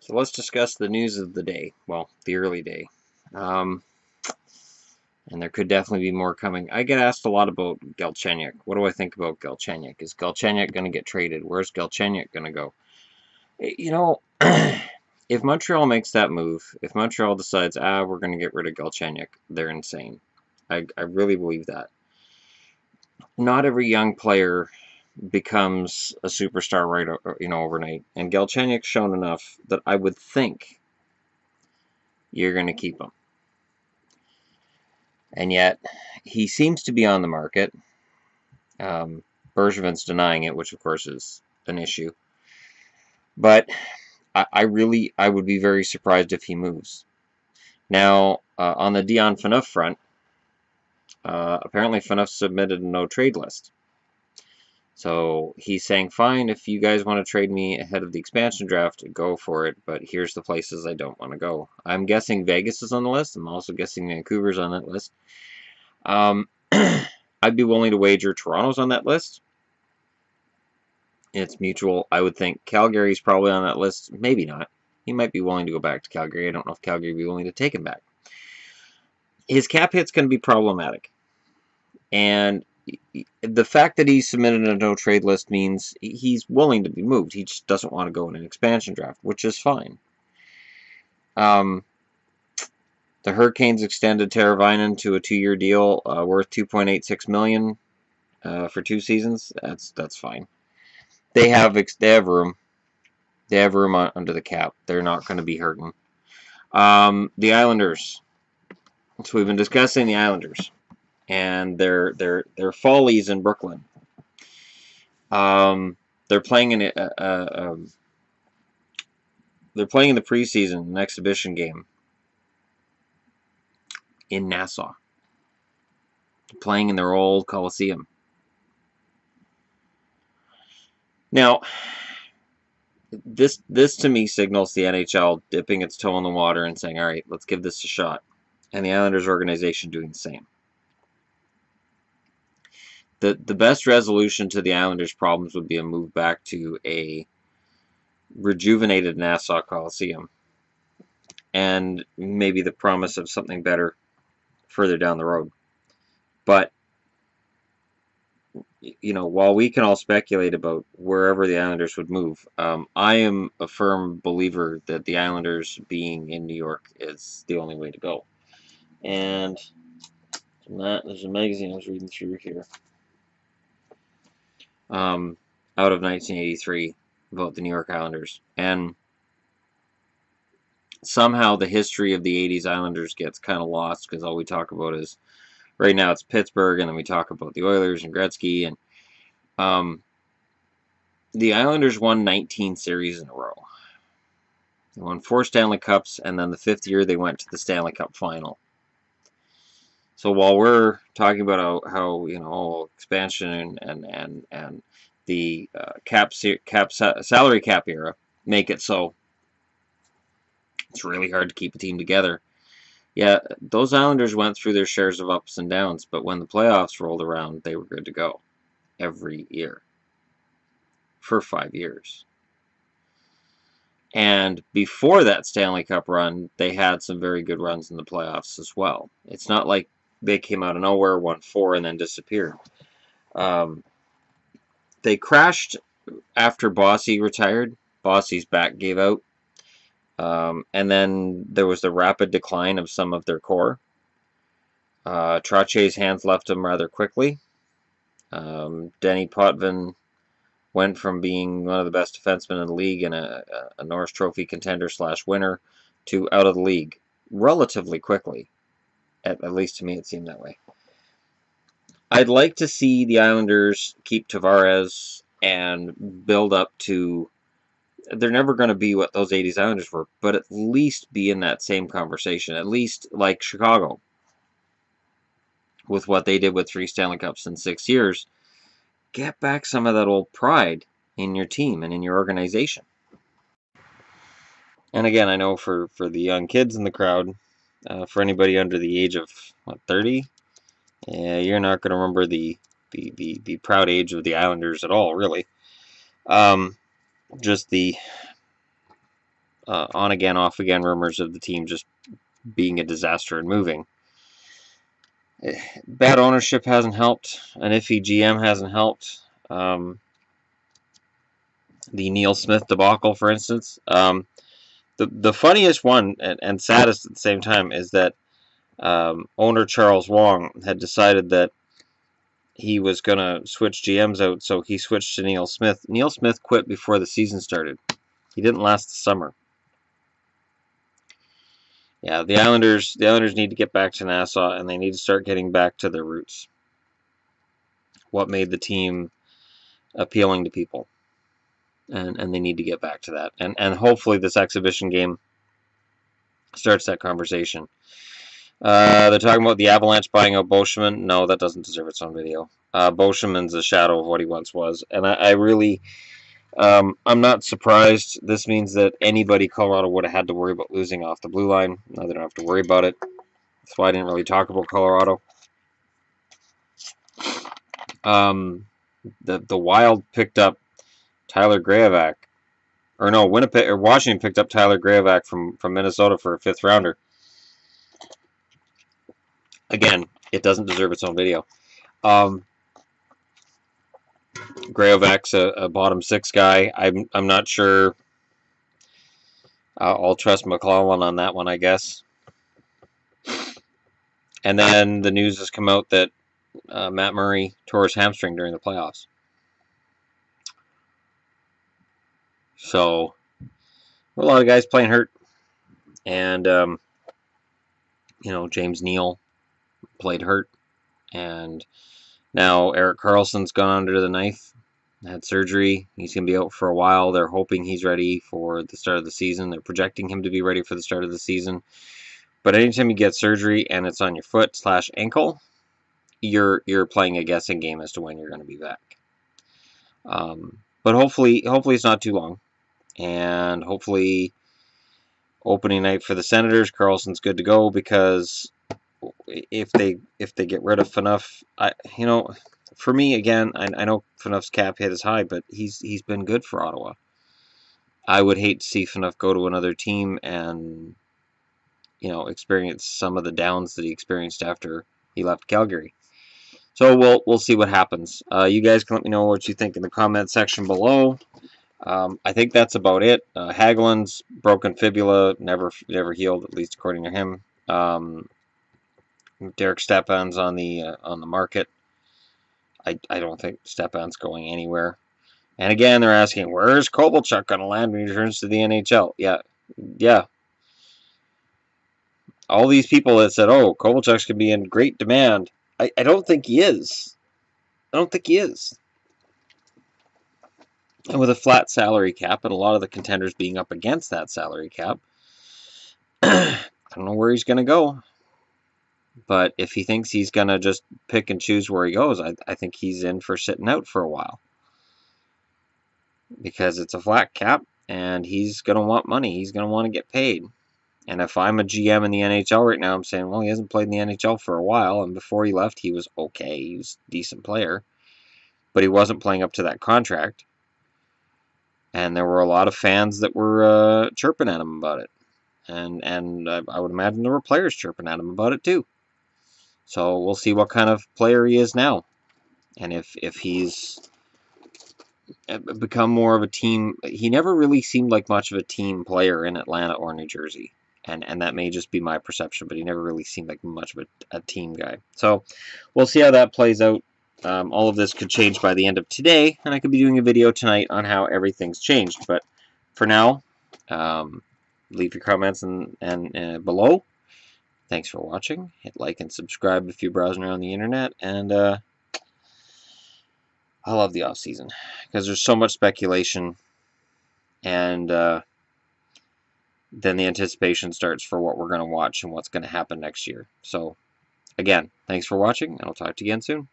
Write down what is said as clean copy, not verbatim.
So let's discuss the news of the day. Well, the early day. Um, and there could definitely be more coming. I get asked a lot about Galchenyuk. What do I think about Galchenyuk? Is Galchenyuk going to get traded? Where's Galchenyuk going to go? You know, if Montreal makes that move, if Montreal decides, we're going to get rid of Galchenyuk, they're insane. I really believe that. Not every young player becomes a superstar overnight. And Galchenyuk's shown enough that I would think you're going to keep him. And yet, he seems to be on the market. Bergevin's denying it, which of course is an issue. But I would be very surprised if he moves. Now, on the Dion Phaneuf front, apparently Phaneuf submitted a no-trade list. So he's saying, fine, if you guys want to trade me ahead of the expansion draft, go for it, but here's the places I don't want to go. I'm guessing Vegas is on the list. I'm also guessing Vancouver's on that list. I'd be willing to wager Toronto's on that list. It's mutual. I would think Calgary's probably on that list. Maybe not. He might be willing to go back to Calgary. I don't know if Calgary would be willing to take him back. His cap hit's going to be problematic. And the fact that he submitted a no-trade list means he's willing to be moved. He just doesn't want to go in an expansion draft, which is fine. The Hurricanes extended Teravainen to a 2-year deal worth $2.86 million for 2 seasons. That's fine. They have room. They have room under the cap. They're not going to be hurting. The Islanders. So we've been discussing the Islanders and their follies in Brooklyn. They're playing in the preseason, an exhibition game in Nassau. They're playing in their old Coliseum. Now, this to me signals the NHL dipping its toe in the water and saying, all right, let's give this a shot. And the Islanders organization doing the same. The best resolution to the Islanders' problems would be a move back to a rejuvenated Nassau Coliseum. And maybe the promise of something better further down the road. But, you know, while we can all speculate about wherever the Islanders would move, I am a firm believer that the Islanders being in New York is the only way to go. And there's a magazine I was reading through here. Out of 1983 about the New York Islanders. And somehow the history of the 80s Islanders gets kind of lost because all we talk about is, right now it's Pittsburgh, and then we talk about the Oilers and Gretzky. And the Islanders won 19 series in a row. They won 4 Stanley Cups, and then the 5th year they went to the Stanley Cup final. So while we're talking about how you know, expansion and the salary cap era make it so it's really hard to keep a team together. Yeah, those Islanders went through their shares of ups and downs, but when the playoffs rolled around, they were good to go every year for 5 years. And before that Stanley Cup run, they had some very good runs in the playoffs as well. It's not like they came out of nowhere, won 4, and then disappeared. They crashed after Bossy retired. Bossy's back gave out. And then there was the rapid decline of some of their core. Trotier's hands left him rather quickly. Denny Potvin went from being one of the best defensemen in the league and a Norris Trophy contender / winner to out of the league relatively quickly. At least to me, it seemed that way. I'd like to see the Islanders keep Tavares and build up to... They're never going to be what those 80s Islanders were, but at least be in that same conversation. At least like Chicago, with what they did with 3 Stanley Cups in 6 years. Get back some of that old pride in your team and in your organization. And again, I know for the young kids in the crowd, for anybody under the age of, 30? Yeah, you're not going to remember the proud age of the Islanders at all, really. Just the on again, off again rumors of the team just being a disaster and moving. Bad ownership hasn't helped. An iffy GM hasn't helped. The Neil Smith debacle, for instance. The funniest one and saddest at the same time is that owner Charles Wong had decided that he was going to switch GMs out, so he switched to Neil Smith. Neil Smith quit before the season started. He didn't last the summer. Yeah, the Islanders need to get back to Nassau, and they need to start getting back to their roots. What made the team appealing to people. And they need to get back to that. And hopefully this exhibition game starts that conversation. They're talking about the Avalanche buying out Boschman. No, that doesn't deserve its own video. Boschman's a shadow of what he once was. And I really... I'm not surprised. This means that anybody Colorado would have had to worry about losing off the blue line. Now they don't have to worry about it. That's why I didn't really talk about Colorado. The Wild picked up Tyler Graovac. Or no, Washington picked up Tyler Graovac from Minnesota for a 5th rounder. Again, it doesn't deserve its own video. Graovac's a bottom 6 guy. I'm not sure. I'll trust McClellan on that one, I guess. And then the news has come out that Matt Murray tore his hamstring during the playoffs. So, a lot of guys playing hurt. And, James Neal played hurt. And now Erik Karlsson's gone under the knife. Had surgery. He's going to be out for a while. They're hoping he's ready for the start of the season. They're projecting him to be ready for the start of the season. But anytime you get surgery and it's on your foot/ankle, you're playing a guessing game as to when you're going to be back. But hopefully it's not too long. And hopefully opening night for the Senators, Karlsson's good to go, because if they get rid of Phaneuf, for me, again, I know Phaneuf's cap hit is high, but he's been good for Ottawa. I would hate to see Phaneuf go to another team and, experience some of the downs that he experienced after he left Calgary. So we'll see what happens. You guys can let me know what you think in the comment section below. I think that's about it. Hagelin's broken fibula never healed, at least according to him. Derek Stepan's on the market. I don't think Stepan's going anywhere. And again, they're asking, where's Kovalchuk going to land when he returns to the NHL? Yeah. All these people that said, oh, Kovalchuk's going to be in great demand. I don't think he is. And with a flat salary cap and a lot of the contenders being up against that salary cap, I don't know where he's going to go. But if he thinks he's going to just pick and choose where he goes, I think he's in for sitting out for a while. Because it's a flat cap, and he's going to want money. He's going to want to get paid. And if I'm a GM in the NHL right now, I'm saying, well, he hasn't played in the NHL for a while, and before he left, he was okay. He was a decent player. But he wasn't playing up to that contract. And there were a lot of fans that were chirping at him about it. And I would imagine there were players chirping at him about it too. So we'll see what kind of player he is now. And if he's become more of a team... He never really seemed like much of a team player in Atlanta or New Jersey. And that may just be my perception, but he never really seemed like much of a team guy. So we'll see how that plays out. All of this could change by the end of today, and I could be doing a video tonight on how everything's changed. But for now, leave your comments and below. Thanks for watching. Hit like and subscribe if you're browsing around the internet. And I love the off season because there's so much speculation, and then the anticipation starts for what we're going to watch and what's going to happen next year. So, again, thanks for watching, and I'll talk to you again soon.